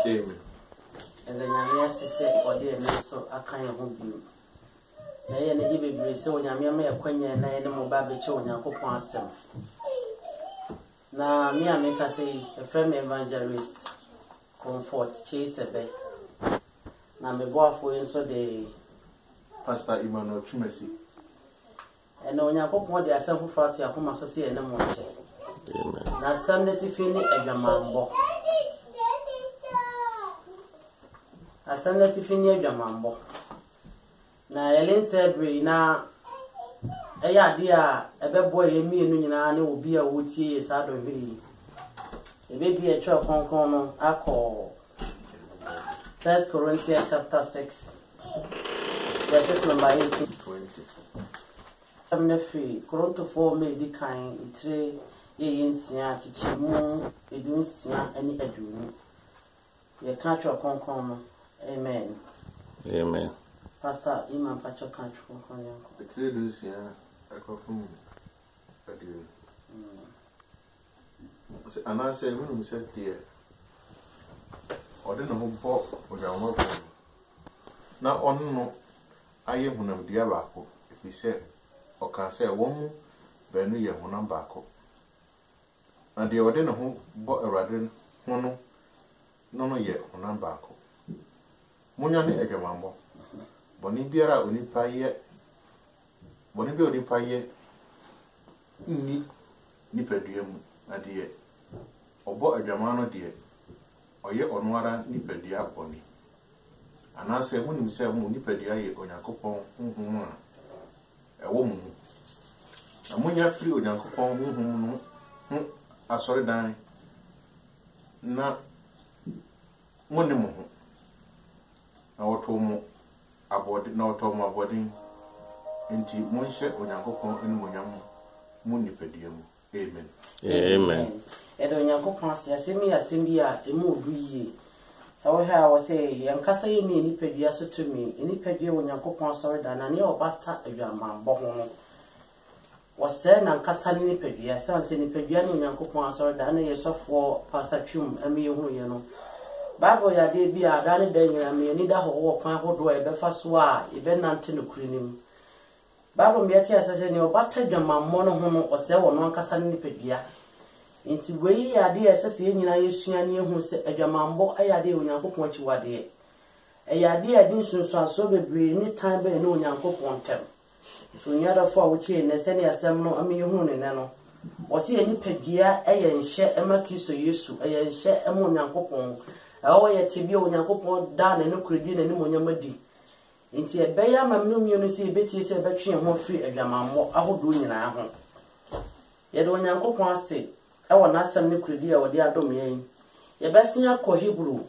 Amen. And then Yamia said, or dear Meso, I can't hold you. Nay, and the baby say, when Yamia Quenya and I know Baby Cho and Uncle Pastor. Now, me, I make us say a friend evangelist, comfort, chase a bed. Now, my boy for so the Pastor Emmanuel Chumesi. And when you put more the assembly for your home associate and a month. Now, Sunday to finish a jamambo. A Sunday to finish a jamambo. Now, Ellen said, now, a dear, a bad boy, and me and you will be a woodsy, as I don't believe. It may be a truck on corner, I call 1 Corinthians chapter 6, verses number 18. 20. I'm free. Coronto 4 may be kind, it tray, ye insia, chichimu, edusia, any edu. Ye can't your concom. Amen. Amen. Pastor Iman Pacho can't your concom. It's a Lucia, I come from adieu. And I say, when we said, dear, or then a whole pop with our mother. Now, on no, I am one of the Abaco, if we say, or can say a woman, Benny, a one baco. And the ordinary who bought a radin, no yet one baco. Munyani a jamambo. Bonibiara unipa yet. Bonibia unipa yet. Ni pedium, a dear. Or bought a jamano dear. Or yet on water ni pedia boni. And I say, when himself munipedia on your coupon, a woman. And when you're free on your coupon, I saw it dying. Not one more. Our tomo about no tomo boarding into Monsieur on your coupon and Munyam Munipedium. Amen. Amen. And on your coupon, Simia, a move ye. So I was say, and Cassa me, Nipedia so to me, any pedia when your coupon sorry than any or butter a young man, Bohon. Was said and Cassa Nipedia, sans any pedian when your coupon sorry than a soft for Pastor Chum and me, you know. Bible ya de be a dani day and me need a whole pan who do a befaswa, even until cream. Bible me as I say, your butter your mamma homo or sell on Cassa Nipedia. Inti we ade asese nyina yesuane hu se adwamambo ayade onyankopon achiwade ayade ade nsunsu aso bebre ni time be na onyankopon tem to nyada fo awuche ne se ne asem no ame hu ne ne no wo se ani padua eye nhye ema Kristo Yesu eye nhye ema onyankopon awo ye tibi onyankopon da na ne kuredi na ni monyamadi inti ebeya mamnu mienu se beti se betwe ho free adwamambo ahodo nyina ho ye de onyankopon ase I want to ask some new credit or the Adomian. Your best near co Hebrew.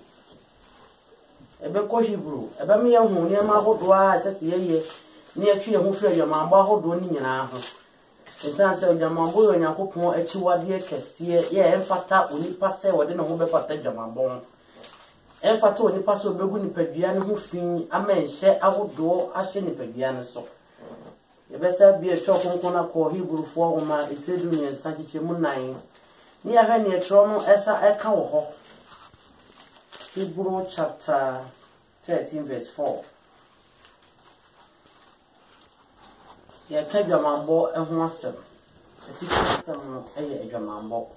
A beco Hebrew. A bamia who near my whole dry says ye near tree who feel your mamma who doing in our house. The son said your mambo and your coupon at you what dear Cassia, ye and fata when you pass or then a home about your mambo. And for 2 when you pass over Beguni Pedian who fin a man share I would do a shiny Pedian so. The best be a chop on corner call Hebrew for my Italian and Sanchi Moon 9. Near her near Trono Esa Eka Hebrew chapter 13 verse 4. Ya kaja mambo ehwasem. Eti some a mambo.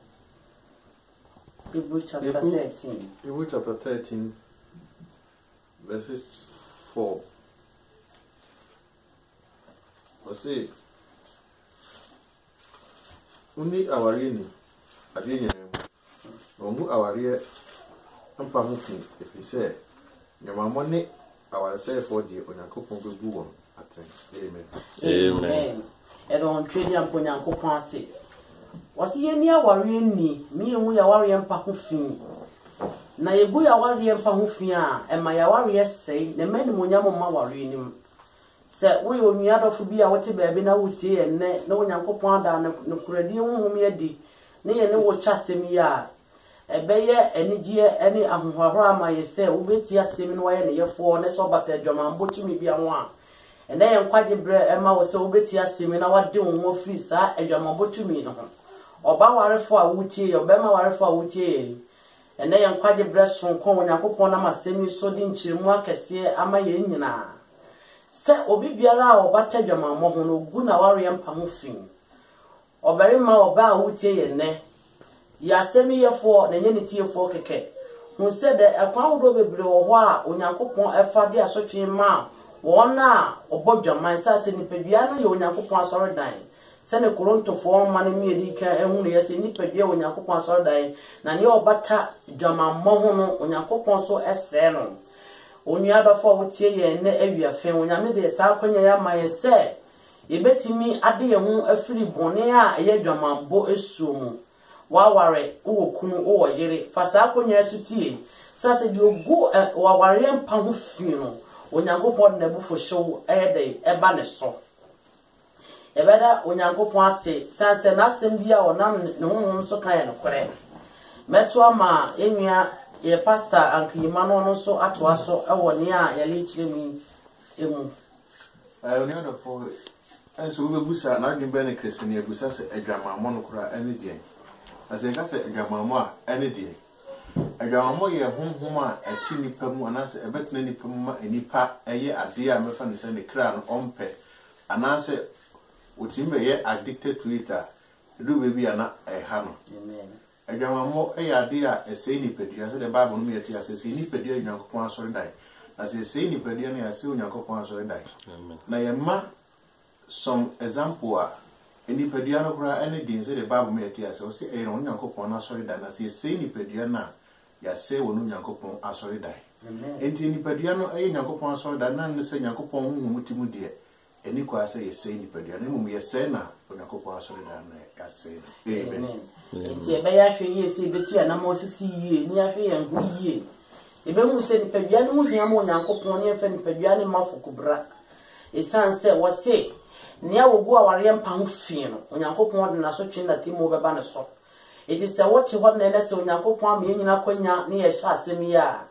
Hebrew chapter 13. Hebrew chapter 13 verses 4. Let's see. Uni awarini. Adiye omu aware ampa ho fi if say nyamamo ne aware say for die onyankopon bebu won aten. Amen. Amen. E don twedi ampo nyankopon ase. Wose ye ni aware ni mi emu ya aware ampa ho fi. Na yebu ya aware ampa ho fi a e ma ya aware sei na mani monyamo ma aware nim. Se we onuadofo bi a wote baabi na wotie enne na onyankopon ada na kuradi honhom ye di. Ne ye ne wo chasem ya ebeye enigye ene ahohoro amaye se ubeti asem no waye ne yefo ne so bata adwamambo tumi bia ho a ene ye nkwaje bre ema wo se ubeti asem na wade wo free sa adwamambo tumi no ho oba warefo a wutie obema warefo a wutie ene ye nkwaje breson ko onyankopon na masemi so di nchirimu akese ama ye nyina se obi biara a obata dwamammo ho no gu na ware mpamo fin obarima oba a wutie ye ne ya semi yefo na nye ne tiefo keke hu se de akwa wodo bebre wo ho a onyankopon efa de asotwe ma wona obodwaman sa se nipadua no ye onyankopon asorodan se ne korontofo ma ne miedi ka ehunu ye se nipadua onyankopon asorodan na ne obata dwamammo ho no onyankopon so ese no onua bafo wotie ye ne awiafen onyame de sa akwanya ya maye se yebetimi ade ye ho afiri bone a ye dwamambo esuomu waware uwokunu uwo yere fasa akwanya sutie sase di ogu waware mpa ho fino onyankopon na bufo show ede eba ne so ebeda onyankopon ase sase na asem bia onam ne honhom so kan ye no kore meto ama enua ye pastor ankiyima no so atoa so ewo ne a ye le chiremi emu oni odo fo enso we busa na adwembe ne kese ne busa se adwamammo no kora ene die ase ka se adwamammo a ene die adwamammo ye honhom a ati nipa mu anase ebetena nipa mu ma enipa eye ade a mefa ne se ne kra no ompe anase otimbe ye addicted to it a do baby ana ha no amen adwamammo eye ade a ese nipadua se the bible no me yeti ase se nipadua nyankopon asori dai na se ese nipadua no ase onyankopon asori dai amen na ye ma some example a nipadua no kura ene din se the bible me yeti ase o se e no onyankopon asori dai na se ese nipadua na ya se wonu nyankopon asori dai amen enti nipadua no eye nyankopon asori dai na ne se nyankopon hu mutimu de eni kwa se ye se nipadua no mu ye se na onyankopon asori dai na ya se amen enti ebe ya hwe ye se betu ya na mo sisi yie ni ahwe ya hu yie ebe hu se nipadua no hu hia mo onyankopon ne fa nipadua ne mafokubra esanse wo se nia wogu aware mpa ho fie no onyankopon de na so twen na timo beba ne so eti se wo che ho na ne se onyankopon am ye nyina kwanya ne ye hya asem ya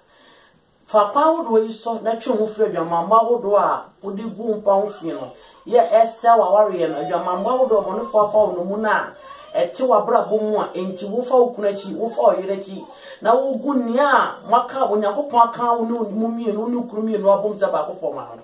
fa kwa wodo yi so na twe ho fie adwamamma wodo a wodi gu mpa ho fie no ye esa waware no adwamamma wodo bo no fa no mu na eti wabrabo mu a enti wo fa okunachi wo fa oyerachi na wo gu nia maka onyankopon aka wo no mu mienu no kuru mienu abom za ba ko fo ma no